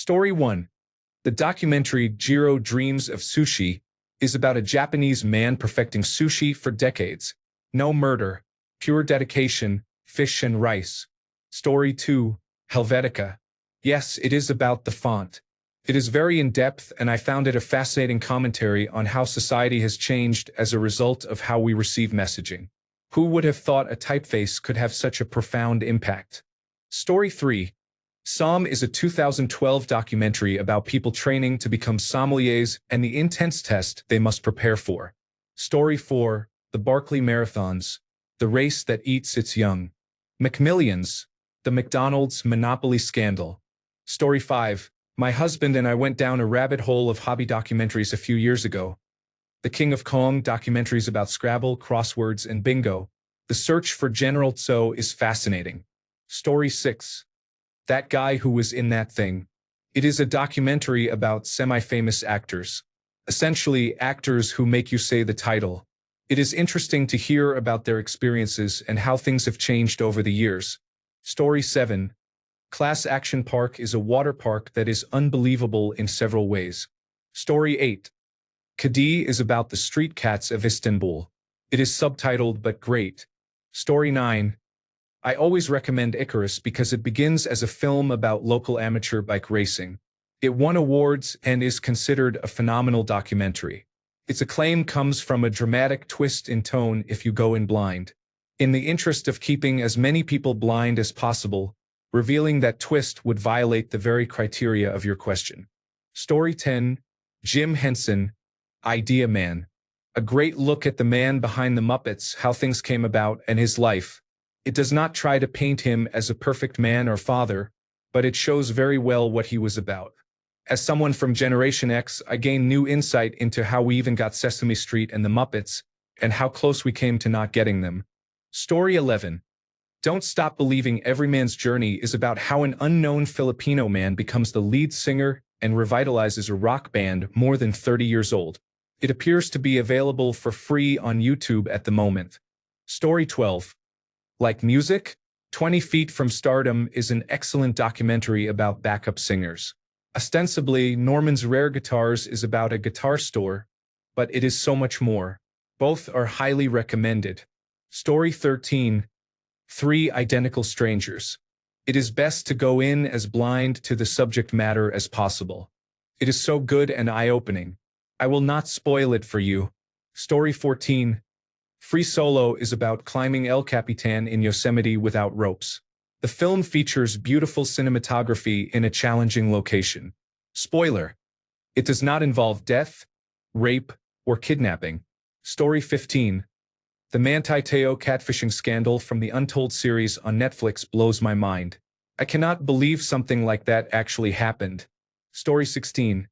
Story 1. The documentary Jiro Dreams of Sushi is about a Japanese man perfecting sushi for decades. No murder, pure dedication, fish and rice. Story 2. Helvetica. Yes, it is about the font. It is very in-depth, and I found it a fascinating commentary on how society has changed as a result of how we receive messaging. Who would have thought a typeface could have such a profound impact? Story 3. Somm is a 2012 documentary about people training to become sommeliers and the intense test they must prepare for. Story 4. The Barkley Marathons. The race that eats its young. McMillions. The McDonald's monopoly scandal. Story 5. My husband and I went down a rabbit hole of hobby documentaries a few years ago. The King of Kong documentaries about Scrabble, crosswords, and bingo. The search for General Tso is fascinating. Story 6. That Guy Who Was in That Thing. It is a documentary about semi-famous actors. Essentially, actors who make you say the title. It is interesting to hear about their experiences and how things have changed over the years. Story 7. Class Action Park is a water park that is unbelievable in several ways. Story 8. Kedi is about the street cats of Istanbul. It is subtitled but great. Story 9. I always recommend Icarus because it begins as a film about local amateur bike racing. It won awards and is considered a phenomenal documentary. Its acclaim comes from a dramatic twist in tone if you go in blind. In the interest of keeping as many people blind as possible, revealing that twist would violate the very criteria of your question. Story 10. Jim Henson, Idea Man. A great look at the man behind the Muppets, how things came about, and his life. It does not try to paint him as a perfect man or father, but it shows very well what he was about. As someone from Generation X, I gained new insight into how we even got Sesame Street and the Muppets, and how close we came to not getting them. Story 11. Don't Stop Believing. Every Man's Journey is about how an unknown Filipino man becomes the lead singer and revitalizes a rock band more than 30 years old. It appears to be available for free on YouTube at the moment. Story 12. Like Music? 20 Feet from Stardom is an excellent documentary about backup singers. Ostensibly, Norman's Rare Guitars is about a guitar store, but it is so much more. Both are highly recommended. Story 13. 3 Identical Strangers. It is best to go in as blind to the subject matter as possible. It is so good and eye-opening. I will not spoil it for you. Story 14. Free Solo is about climbing El Capitan in Yosemite without ropes. The film features beautiful cinematography in a challenging location. Spoiler: it does not involve death, rape, or kidnapping. Story 15. The Manti Teo catfishing scandal from the Untold series on Netflix blows my mind. I cannot believe something like that actually happened. Story 16.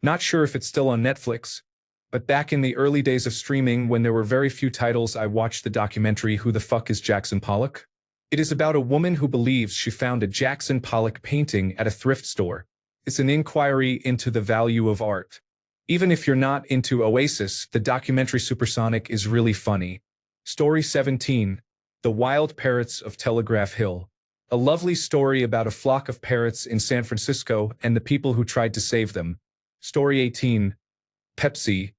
Not sure if it's still on Netflix, but back in the early days of streaming when there were very few titles, I watched the documentary Who the Fuck is Jackson Pollock? It is about a woman who believes she found a Jackson Pollock painting at a thrift store. It's an inquiry into the value of art. Even if you're not into Oasis, the documentary Supersonic is really funny. Story 17. The Wild Parrots of Telegraph Hill. A lovely story about a flock of parrots in San Francisco and the people who tried to save them. Story 18. Pepsi.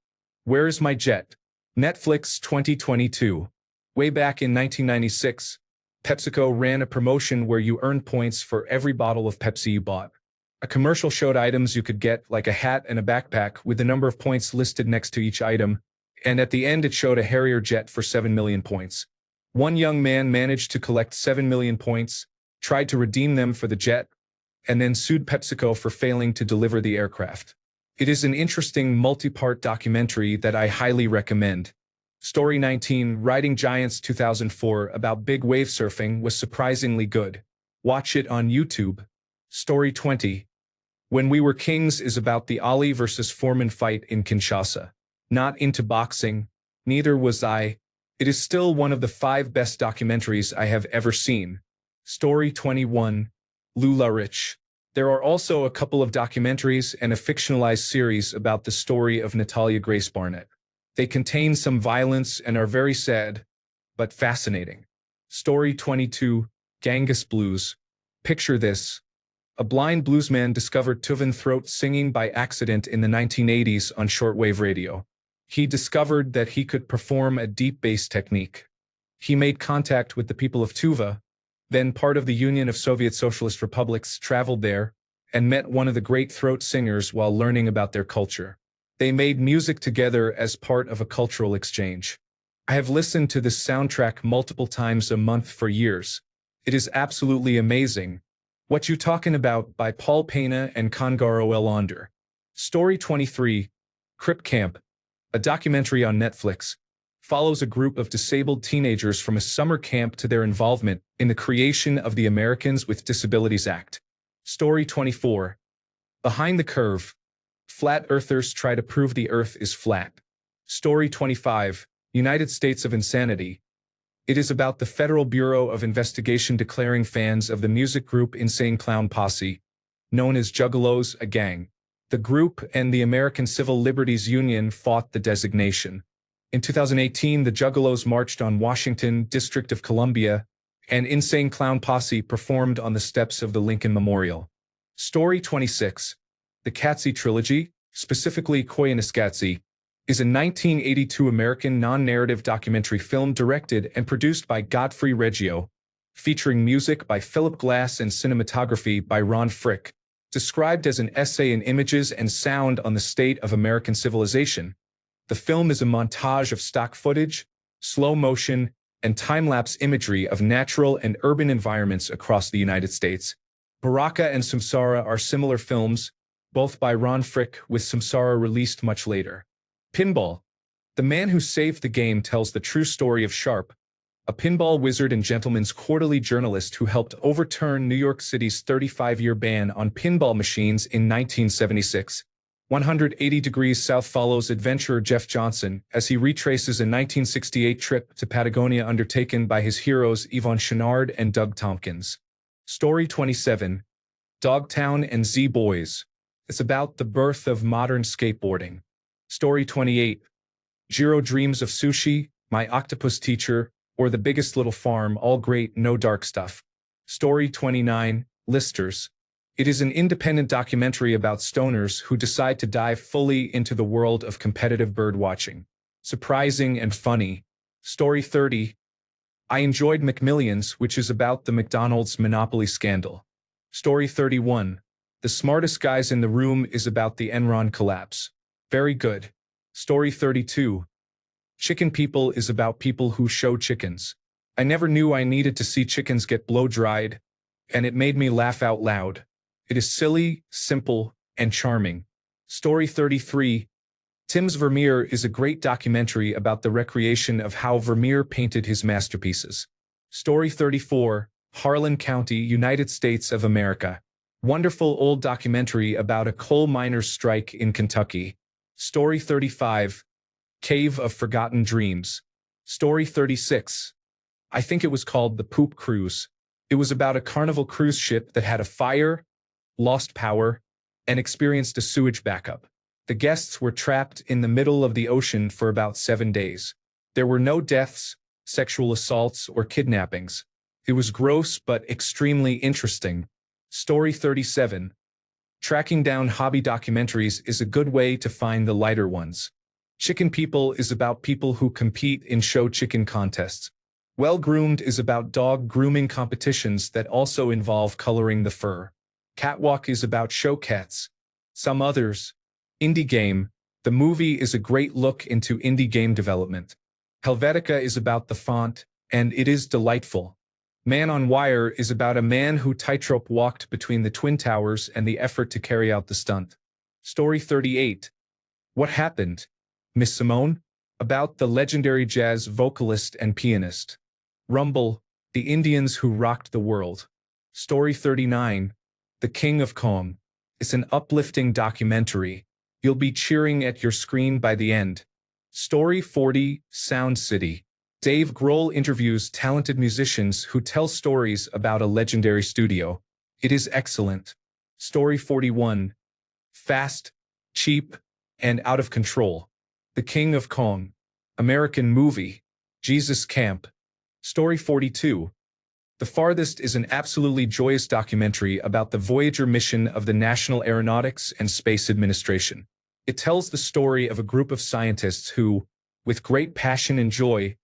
Where's My Jet? Netflix 2022. Way back in 1996, PepsiCo ran a promotion where you earned points for every bottle of Pepsi you bought. A commercial showed items you could get, like a hat and a backpack, with the number of points listed next to each item, and at the end it showed a Harrier jet for 7 million points. One young man managed to collect 7 million points, tried to redeem them for the jet, and then sued PepsiCo for failing to deliver the aircraft. It is an interesting multi-part documentary that I highly recommend. Story 19. Riding Giants 2004 about big wave surfing was surprisingly good. Watch it on YouTube. Story 20. When We Were Kings is about the Ali versus Foreman fight in Kinshasa. Not into boxing, neither was I. It is still one of the 5 best documentaries I have ever seen. Story 21. Lula Rich. There are also a couple of documentaries and a fictionalized series about the story of Natalia Grace Barnett. They contain some violence and are very sad, but fascinating. Story 22. Ganges Blues. Picture this. A blind bluesman discovered Tuvan throat singing by accident in the 1980s on shortwave radio. He discovered that he could perform a deep bass technique. He made contact with the people of Tuva, then part of the Union of Soviet Socialist Republics, traveled there, and met one of the great throat singers while learning about their culture. They made music together as part of a cultural exchange. I have listened to this soundtrack multiple times a month for years. It is absolutely amazing. What You Talkin' About by Paul Pena and Congaro Elander. Story 23, Crip Camp, a documentary on Netflix, follows a group of disabled teenagers from a summer camp to their involvement in the creation of the Americans with Disabilities Act. Story 24, Behind the Curve, Flat Earthers Try to Prove the Earth is Flat. Story 25, United States of Insanity. It is about the Federal Bureau of Investigation declaring fans of the music group Insane Clown Posse, known as Juggalos, a gang. The group and the American Civil Liberties Union fought the designation. In 2018, the Juggalos marched on Washington, District of Columbia, and Insane Clown Posse performed on the steps of the Lincoln Memorial. Story 26, The Catzy Trilogy, specifically Koyaanisqatsi, is a 1982 American non-narrative documentary film directed and produced by Godfrey Reggio, featuring music by Philip Glass and cinematography by Ron Frick, described as an essay in images and sound on the state of American civilization. The film is a montage of stock footage, slow motion, and time-lapse imagery of natural and urban environments across the United States. Baraka and Samsara are similar films, both by Ron Frick, with Samsara released much later. Pinball. The Man Who Saved the Game tells the true story of Sharp, a pinball wizard and gentleman's quarterly journalist who helped overturn New York City's 35-year ban on pinball machines in 1976. 180 Degrees South follows adventurer Jeff Johnson as he retraces a 1968 trip to Patagonia undertaken by his heroes Yvon Chouinard and Doug Tompkins. Story 27, Dogtown and Z-Boys. It's about the birth of modern skateboarding. Story 28, Jiro Dreams of Sushi, My Octopus Teacher, or The Biggest Little Farm, all great, no dark stuff. Story 29, Listers. It is an independent documentary about stoners who decide to dive fully into the world of competitive bird watching. Surprising and funny. Story 30, I Enjoyed McMillions, which is about the McDonald's monopoly scandal. Story 31, The Smartest Guys in the Room is about the Enron collapse. Very good. Story 32, Chicken People is about people who show chickens. I never knew I needed to see chickens get blow-dried, and it made me laugh out loud. It is silly, simple, and charming. Story 33, Tim's Vermeer is a great documentary about the recreation of how Vermeer painted his masterpieces. Story 34, Harlan County, United States of America. Wonderful old documentary about a coal miners' strike in Kentucky. Story 35, Cave of Forgotten Dreams. Story 36, I think it was called The Poop Cruise. It was about a Carnival cruise ship that had a fire, lost power, and experienced a sewage backup. The guests were trapped in the middle of the ocean for about 7 days. There were no deaths, sexual assaults, or kidnappings. It was gross but extremely interesting. Story 37, Tracking down hobby documentaries is a good way to find the lighter ones. Chicken People is about people who compete in show chicken contests. Well Groomed is about dog grooming competitions that also involve coloring the fur. Catwalk is about show cats. Some others. Indie Game. The movie is a great look into indie game development. Helvetica is about the font, and it is delightful. Man on Wire is about a man who tightrope walked between the Twin Towers and the effort to carry out the stunt. Story 38. What Happened? Miss Simone? About the legendary jazz vocalist and pianist. Rumble, the Indians who rocked the world. Story 39. The King of Kong. It's an uplifting documentary. You'll be cheering at your screen by the end. Story 40. Sound City. Dave Grohl interviews talented musicians who tell stories about a legendary studio. It is excellent. Story 41. Fast, Cheap, and Out of Control. The King of Kong. American movie. Jesus Camp. Story 42. The Farthest is an absolutely joyous documentary about the Voyager mission of the National Aeronautics and Space Administration. It tells the story of a group of scientists who, with great passion and joy,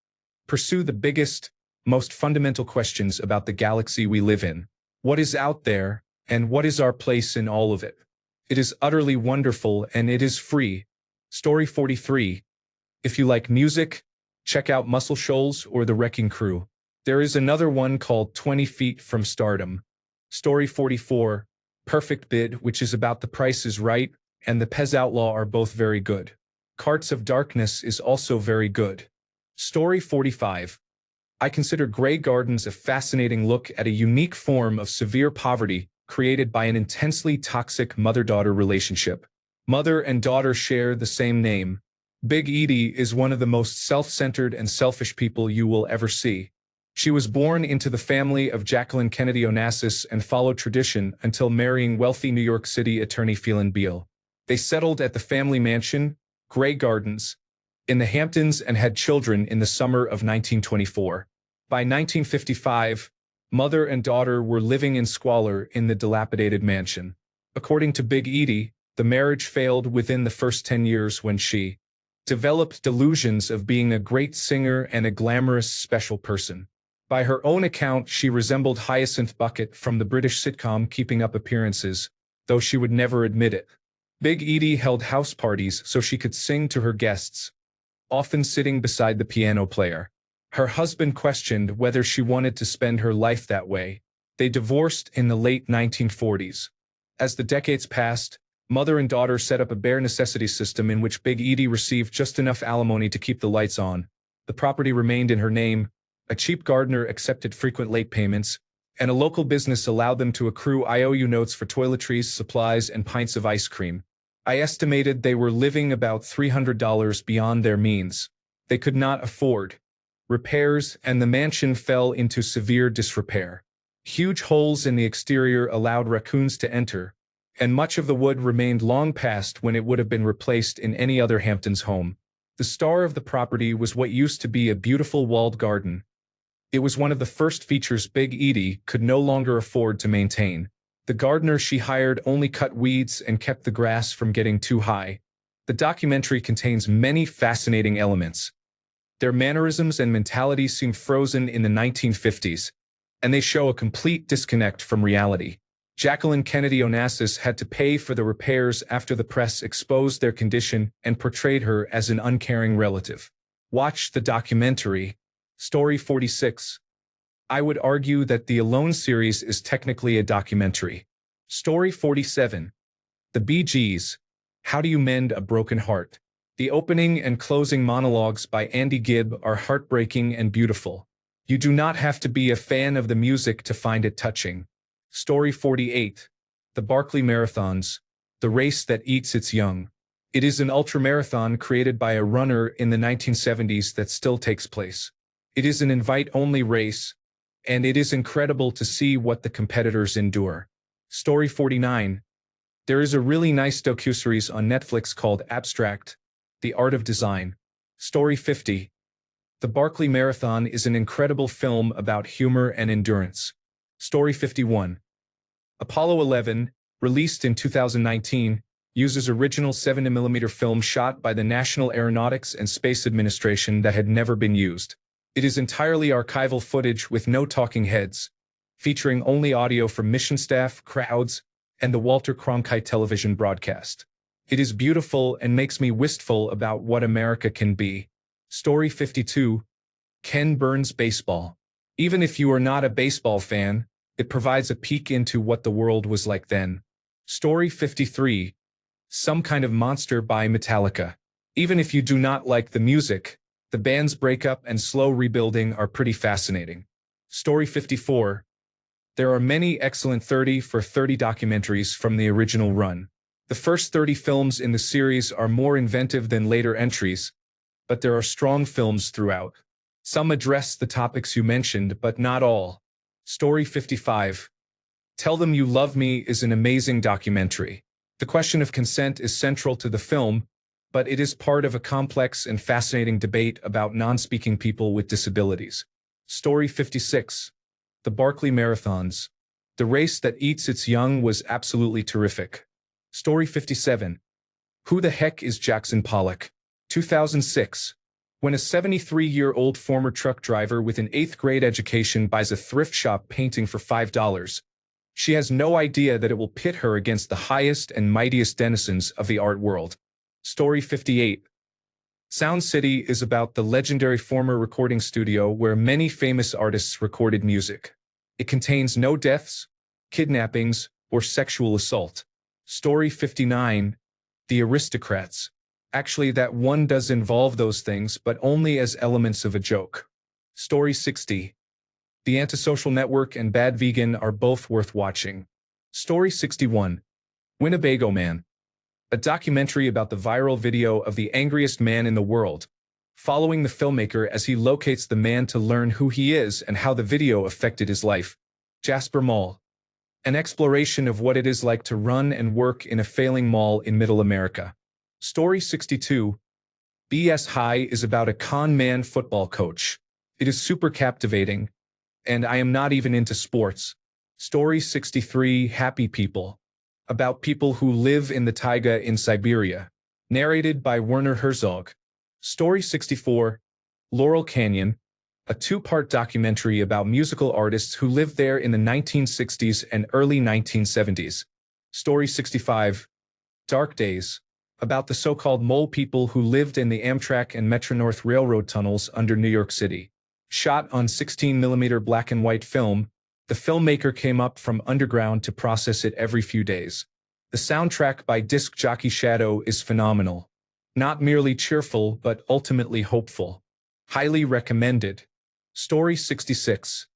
pursue the biggest, most fundamental questions about the galaxy we live in. What is out there, and what is our place in all of it? It is utterly wonderful and it is free. Story 43. If you like music, check out Muscle Shoals or The Wrecking Crew. There is another one called 20 Feet from Stardom. Story 44. Perfect Bid, which is about The Price is Right, and The Pez Outlaw are both very good. Carts of Darkness is also very good. Story 45. I consider Grey Gardens a fascinating look at a unique form of severe poverty created by an intensely toxic mother-daughter relationship. Mother and daughter share the same name. Big Edie is one of the most self-centered and selfish people you will ever see. She was born into the family of Jacqueline Kennedy Onassis and followed tradition until marrying wealthy New York City attorney Phelan Beale. They settled at the family mansion, Grey Gardens, in the Hamptons and had children in the summer of 1924. By 1955, mother and daughter were living in squalor in the dilapidated mansion. According to Big Edie, the marriage failed within the first 10 years when she developed delusions of being a great singer and a glamorous special person. By her own account, she resembled Hyacinth Bucket from the British sitcom Keeping Up Appearances, though she would never admit it. Big Edie held house parties so she could sing to her guests, often sitting beside the piano player. Her husband questioned whether she wanted to spend her life that way. They divorced in the late 1940s. As the decades passed, mother and daughter set up a bare necessities system in which Big Edie received just enough alimony to keep the lights on. The property remained in her name. A cheap gardener accepted frequent late payments, and a local business allowed them to accrue IOU notes for toiletries, supplies, and pints of ice cream. I estimated they were living about $300 beyond their means. They could not afford repairs, and the mansion fell into severe disrepair. Huge holes in the exterior allowed raccoons to enter, and much of the wood remained long past when it would have been replaced in any other Hamptons home. The star of the property was what used to be a beautiful walled garden. It was one of the first features Big Edie could no longer afford to maintain. The gardener she hired only cut weeds and kept the grass from getting too high. The documentary contains many fascinating elements. Their mannerisms and mentalities seem frozen in the 1950s, and they show a complete disconnect from reality. Jacqueline Kennedy Onassis had to pay for the repairs after the press exposed their condition and portrayed her as an uncaring relative. Watch the documentary. Story 46. I would argue that the Alone series is technically a documentary. Story 47. The Bee Gees. How Do You Mend a Broken Heart? The opening and closing monologues by Andy Gibb are heartbreaking and beautiful. You do not have to be a fan of the music to find it touching. Story 48. The Barkley Marathons. The Race That Eats Its Young. It is an ultramarathon created by a runner in the 1970s that still takes place. It is an invite-only race, and it is incredible to see what the competitors endure. Story 49. There is a really nice docuseries on Netflix called Abstract: The Art of Design. Story 50. The Barkley Marathon is an incredible film about humor and endurance. Story 51. Apollo 11, released in 2019, uses original 70mm film shot by the National Aeronautics and Space Administration that had never been used. It is entirely archival footage with no talking heads, featuring only audio from mission staff, crowds, and the Walter Cronkite television broadcast. It is beautiful and makes me wistful about what America can be. Story 52. Ken Burns Baseball. Even if you are not a baseball fan, it provides a peek into what the world was like then. Story 53. Some Kind of Monster by Metallica. Even if you do not like the music, the band's breakup and slow rebuilding are pretty fascinating. Story 54. There are many excellent 30 for 30 documentaries from the original run. The first 30 films in the series are more inventive than later entries, but there are strong films throughout. Some address the topics you mentioned, but not all. Story 55. Tell Them You Love Me is an amazing documentary. The question of consent is central to the film, but it is part of a complex and fascinating debate about non-speaking people with disabilities. Story 56. The Barkley Marathons. The race that eats its young was absolutely terrific. Story 57. Who the heck is Jackson Pollock? 2006. When a 73-year-old former truck driver with an 8th-grade education buys a thrift shop painting for $5, she has no idea that it will pit her against the highest and mightiest denizens of the art world. Story 58. Sound City is about the legendary former recording studio where many famous artists recorded music. It contains no deaths, kidnappings, or sexual assault. Story 59. The Aristocrats. Actually, that one does involve those things, but only as elements of a joke. Story 60. The Antisocial Network and Bad Vegan are both worth watching. Story 61. Winnebago Man. A documentary about the viral video of the angriest man in the world, following the filmmaker as he locates the man to learn who he is and how the video affected his life. Jasper Mall. An exploration of what it is like to run and work in a failing mall in Middle America. Story 62. BS High is about a con man football coach. It is super captivating, and I am not even into sports. Story 63. Happy People. About people who live in the taiga in Siberia. Narrated by Werner Herzog. Story 64. Laurel Canyon. A 2-part documentary about musical artists who lived there in the 1960s and early 1970s. Story 65. Dark Days. About the so-called mole people who lived in the Amtrak and Metro-North Railroad tunnels under New York City. Shot on 16mm black and white film, the filmmaker came up from underground to process it every few days. The soundtrack by disc jockey Shadow is phenomenal. Not merely cheerful, but ultimately hopeful. Highly recommended. Story 66.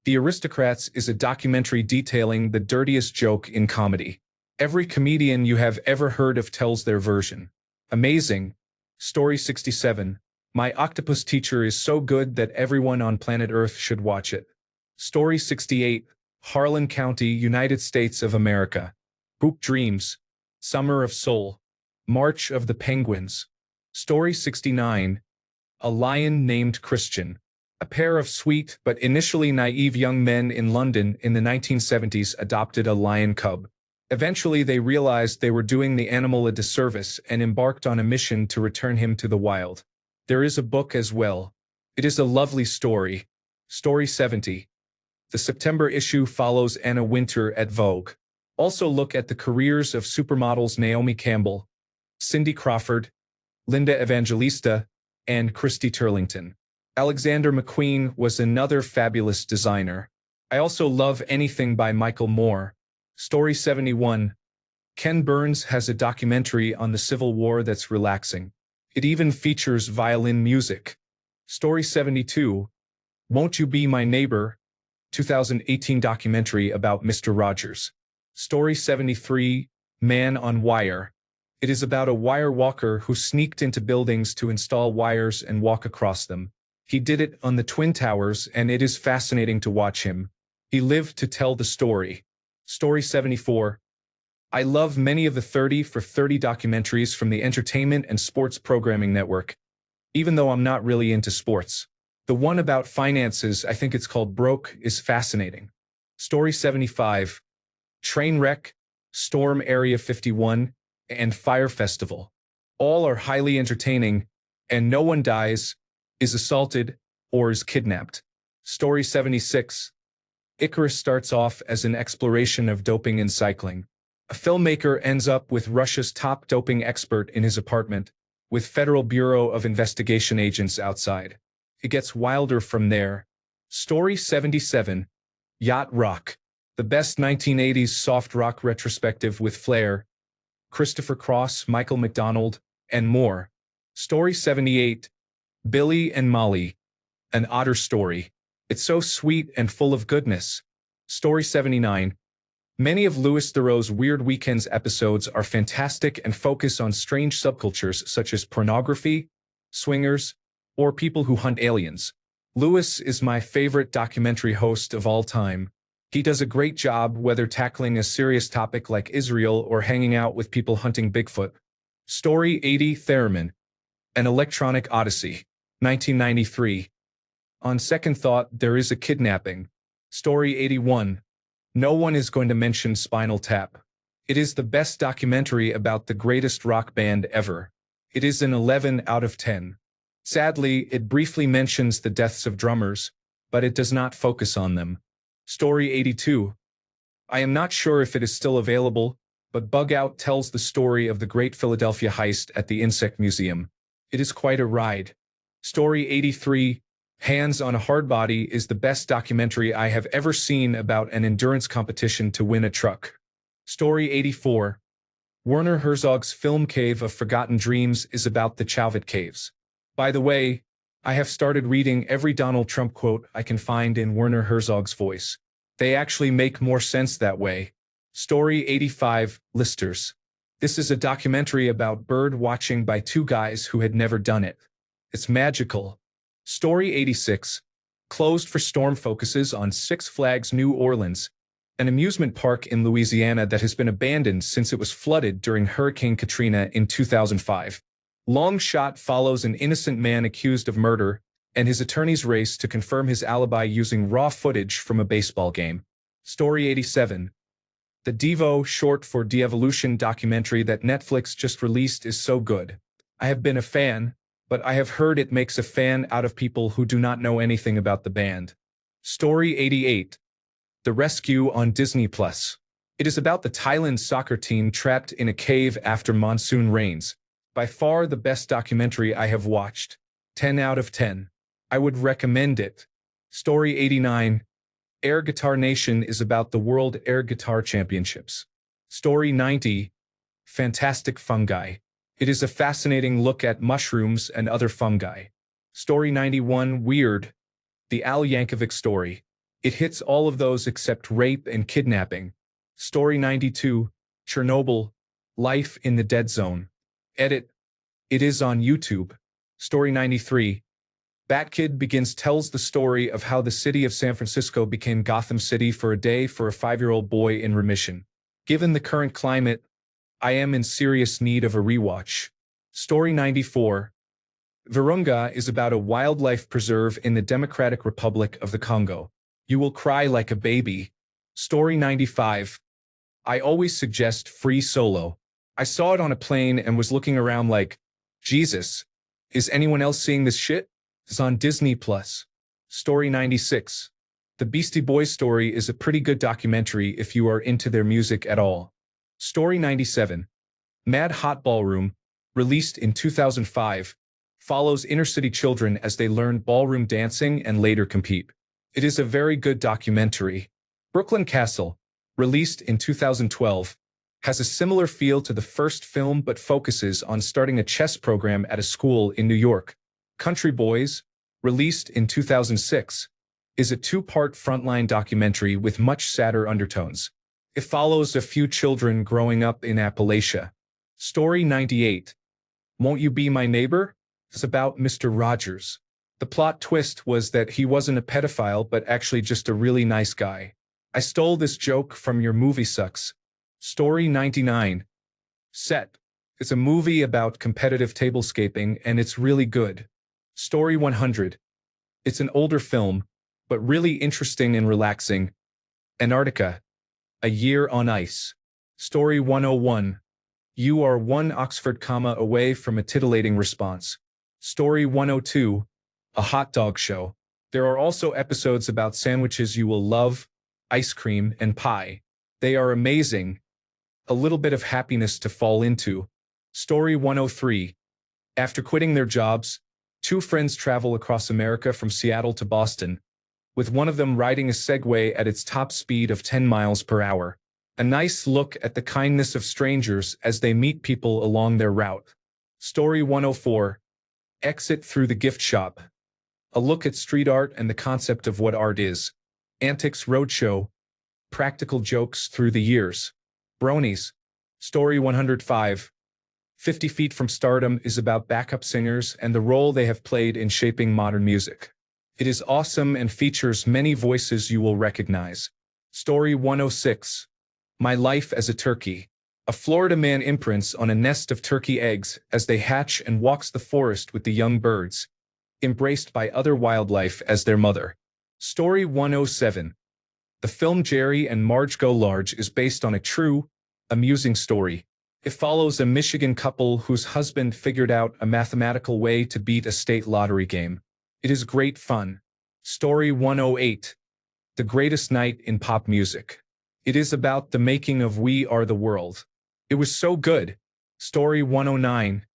The Aristocrats is a documentary detailing the dirtiest joke in comedy. Every comedian you have ever heard of tells their version. Amazing. Story 67. My octopus teacher is so good that everyone on planet Earth should watch it. Story 68. Harlan County, United States of America. Hoop Dreams. Summer of Soul. March of the Penguins. Story 69. A Lion Named Christian. A pair of sweet but initially naive young men in London in the 1970s adopted a lion cub. Eventually they realized they were doing the animal a disservice and embarked on a mission to return him to the wild. There is a book as well. It is a lovely story. Story 70. The September issue follows Anna Wintour at Vogue. Also look at the careers of supermodels Naomi Campbell, Cindy Crawford, Linda Evangelista, and Christy Turlington. Alexander McQueen was another fabulous designer. I also love anything by Michael Moore. Story 71. Ken Burns has a documentary on the Civil War that's relaxing. It even features violin music. Story 72. Won't You Be My Neighbor? 2018 documentary about Mr. Rogers. Story 73. Man on Wire. It is about a wire walker who sneaked into buildings to install wires and walk across them. He did it on the Twin Towers, and it is fascinating to watch him. He lived to tell the story. Story 74. I love many of the 30 for 30 documentaries from the Entertainment and Sports Programming Network, even though I'm not really into sports. The one about finances, I think it's called Broke, is fascinating. Story 75. Trainwreck, Storm Area 51, and Fire Festival. All are highly entertaining, and no one dies, is assaulted, or is kidnapped. Story 76. Icarus starts off as an exploration of doping in cycling. A filmmaker ends up with Russia's top doping expert in his apartment, with Federal Bureau of Investigation agents outside. It gets wilder from there. Story 77. Yacht Rock. The best 1980s soft rock retrospective with Flair, Christopher Cross, Michael McDonald, and more. Story 78. Billy and Molly. An Otter Story. It's so sweet and full of goodness. Story 79. Many of Louis Theroux's Weird Weekends episodes are fantastic and focus on strange subcultures such as pornography, swingers, or people who hunt aliens. Louis is my favorite documentary host of all time. He does a great job whether tackling a serious topic like Israel or hanging out with people hunting Bigfoot. Story 80. Theremin. An Electronic Odyssey. 1993. On second thought, there is a kidnapping. Story 81. No one is going to mention Spinal Tap. It is the best documentary about the greatest rock band ever. It is an 11 out of 10. Sadly, it briefly mentions the deaths of drummers, but it does not focus on them. Story 82. I am not sure if it is still available, but Bug Out tells the story of the Great Philadelphia Heist at the Insect Museum. It is quite a ride. Story 83. Hands on a Hard Body is the best documentary I have ever seen about an endurance competition to win a truck. Story 84. Werner Herzog's film Cave of Forgotten Dreams is about the Chauvet Caves. By the way, I have started reading every Donald Trump quote I can find in Werner Herzog's voice. They actually make more sense that way. Story 85. Listers. This is a documentary about bird watching by two guys who had never done it. It's magical. Story 86. Closed for Storm focuses on Six Flags New Orleans, an amusement park in Louisiana that has been abandoned since it was flooded during Hurricane Katrina in 2005. Long Shot follows an innocent man accused of murder and his attorney's race to confirm his alibi using raw footage from a baseball game. Story 87. The Devo, short for De-Evolution documentary that Netflix just released is so good. I have been a fan, but I have heard it makes a fan out of people who do not know anything about the band. Story 88. The Rescue on Disney+. It is about the Thailand soccer team trapped in a cave after monsoon rains. By far the best documentary I have watched. 10 out of 10. I would recommend it. Story 89. Air Guitar Nation is about the World Air Guitar Championships. Story 90. Fantastic Fungi. It is a fascinating look at mushrooms and other fungi. Story 91. Weird. The Al Yankovic story. It hits all of those except rape and kidnapping. Story 92. Chernobyl. Life in the Dead Zone. Edit. It is on YouTube. Story 93. Batkid Begins tells the story of how the city of San Francisco became Gotham City for a day for a 5-year-old boy in remission. Given the current climate, I am in serious need of a rewatch. Story 94. Virunga is about a wildlife preserve in the Democratic Republic of the Congo. You will cry like a baby. Story 95. I always suggest Free Solo. I saw it on a plane and was looking around like, Jesus, is anyone else seeing this shit? It's on Disney+. Story 96. The Beastie Boys story is a pretty good documentary if you are into their music at all. Story 97. Mad Hot Ballroom, released in 2005, follows inner-city children as they learn ballroom dancing and later compete. It is a very good documentary. Brooklyn Castle, released in 2012, has a similar feel to the first film but focuses on starting a chess program at a school in New York. Country Boys, released in 2006, is a 2-part Frontline documentary with much sadder undertones. It follows a few children growing up in Appalachia. Story 98. Won't You Be My Neighbor? It's about Mr. Rogers. The plot twist was that he wasn't a pedophile but actually just a really nice guy. I stole this joke from your movie sucks. Story 99. Set. It's a movie about competitive tablescaping and it's really good. Story 100. It's an older film, but really interesting and relaxing. Antarctica. A Year on Ice. Story 101. You are one Oxford comma away from a titillating response. Story 102. A hot dog show. There are also episodes about sandwiches you will love, ice cream, and pie. They are amazing. A little bit of happiness to fall into. Story 103. After quitting their jobs, 2 friends travel across America from Seattle to Boston, with one of them riding a Segway at its top speed of 10 miles per hour. A nice look at the kindness of strangers as they meet people along their route. Story 104. Exit Through the Gift Shop. A look at street art and the concept of what art is. Antics Roadshow. Practical jokes through the years. Bronies. Story 105. 50 Feet from Stardom is about backup singers and the role they have played in shaping modern music. It is awesome and features many voices you will recognize. Story 106. My Life as a Turkey. A Florida man imprints on a nest of turkey eggs as they hatch and walks the forest with the young birds, embraced by other wildlife as their mother. Story 107. The film Jerry and Marge Go Large is based on a true, amusing story. It follows a Michigan couple whose husband figured out a mathematical way to beat a state lottery game. It is great fun. Story 108. The Greatest Night in Pop Music. It is about the making of We Are the World. It was so good. Story 109.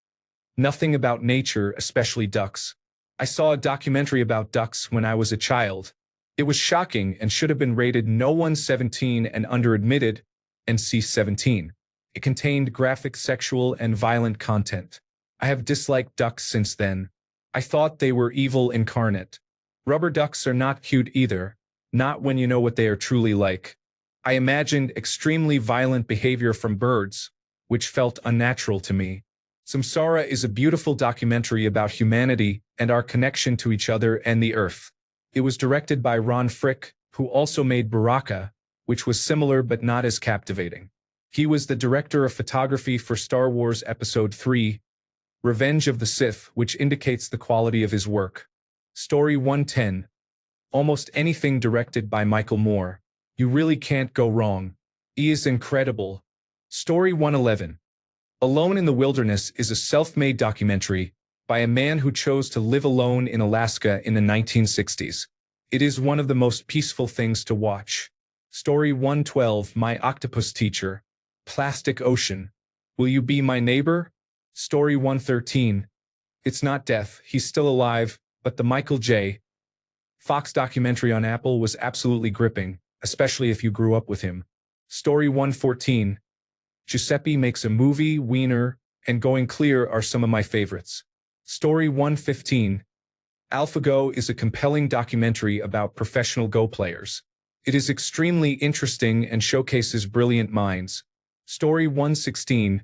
Nothing about nature, especially ducks. I saw a documentary about ducks when I was a child. It was shocking and should have been rated No 117 and under admitted, and C-17. It contained graphic sexual and violent content. I have disliked ducks since then. I thought they were evil incarnate. Rubber ducks are not cute either, not when you know what they are truly like. I imagined extremely violent behavior from birds, which felt unnatural to me. Samsara is a beautiful documentary about humanity and our connection to each other and the earth. It was directed by Ron Frick, who also made Baraka, which was similar but not as captivating. He was the director of photography for Star Wars Episode 3, Revenge of the Sith, which indicates the quality of his work. Story 110. Almost anything directed by Michael Moore. You really can't go wrong. He is incredible. Story 111. Alone in the Wilderness is a self-made documentary by a man who chose to live alone in Alaska in the 1960s. It is one of the most peaceful things to watch. Story 112. My Octopus Teacher. Plastic Ocean. Will you be my neighbor? Story 113. It's not death, he's still alive, but the Michael J. Fox documentary on Apple was absolutely gripping, especially if you grew up with him. Story 114. Giuseppe Makes a Movie, Wiener, and Going Clear are some of my favorites. Story 115. AlphaGo is a compelling documentary about professional Go players. It is extremely interesting and showcases brilliant minds. Story 116.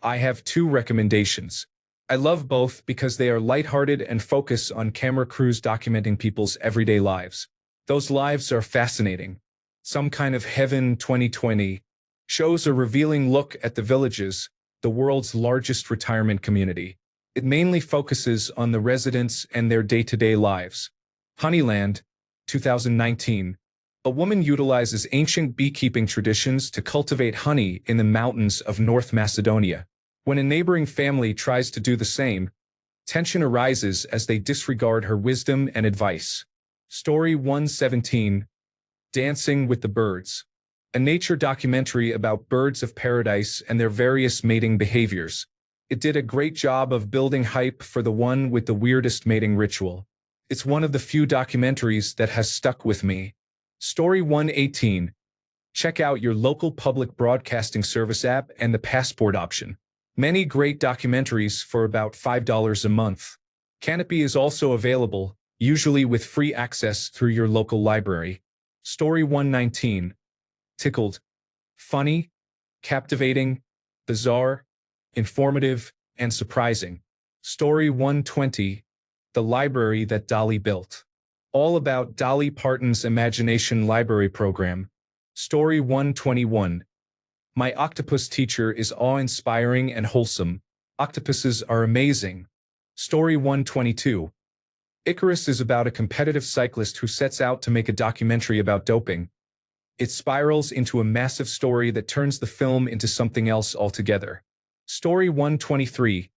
I have two recommendations. I love both because they are lighthearted and focus on camera crews documenting people's everyday lives. Those lives are fascinating. Some Kind of Heaven 2020 shows a revealing look at the Villages, the world's largest retirement community. It mainly focuses on the residents and their day-to-day lives. Honeyland, 2019. A woman utilizes ancient beekeeping traditions to cultivate honey in the mountains of North Macedonia. When a neighboring family tries to do the same, tension arises as they disregard her wisdom and advice. Story 117. Dancing with the Birds. A nature documentary about birds of paradise and their various mating behaviors. It did a great job of building hype for the one with the weirdest mating ritual. It's one of the few documentaries that has stuck with me. Story 118. Check out your local public broadcasting service app and the passport option. Many great documentaries for about $5 a month. Canopy is also available, usually with free access through your local library. Story 119. Tickled. Funny, captivating, bizarre, informative, and surprising. Story 120. The Library That Dolly Built. All about Dolly Parton's Imagination Library Program. Story 121. My Octopus Teacher is awe-inspiring and wholesome. Octopuses are amazing. Story 122. Icarus is about a competitive cyclist who sets out to make a documentary about doping. It spirals into a massive story that turns the film into something else altogether. Story 123.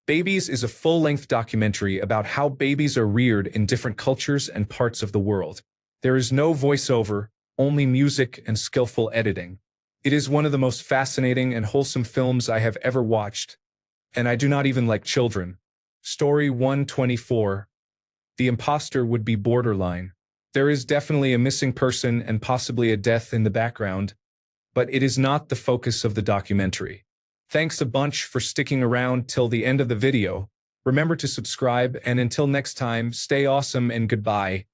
Babies is a full-length documentary about how babies are reared in different cultures and parts of the world. There is no voiceover, only music and skillful editing. It is one of the most fascinating and wholesome films I have ever watched, and I do not even like children. Story 124. The Imposter Would Be Borderline. There is definitely a missing person and possibly a death in the background, but it is not the focus of the documentary. Thanks a bunch for sticking around till the end of the video. Remember to subscribe, and until next time, stay awesome and goodbye.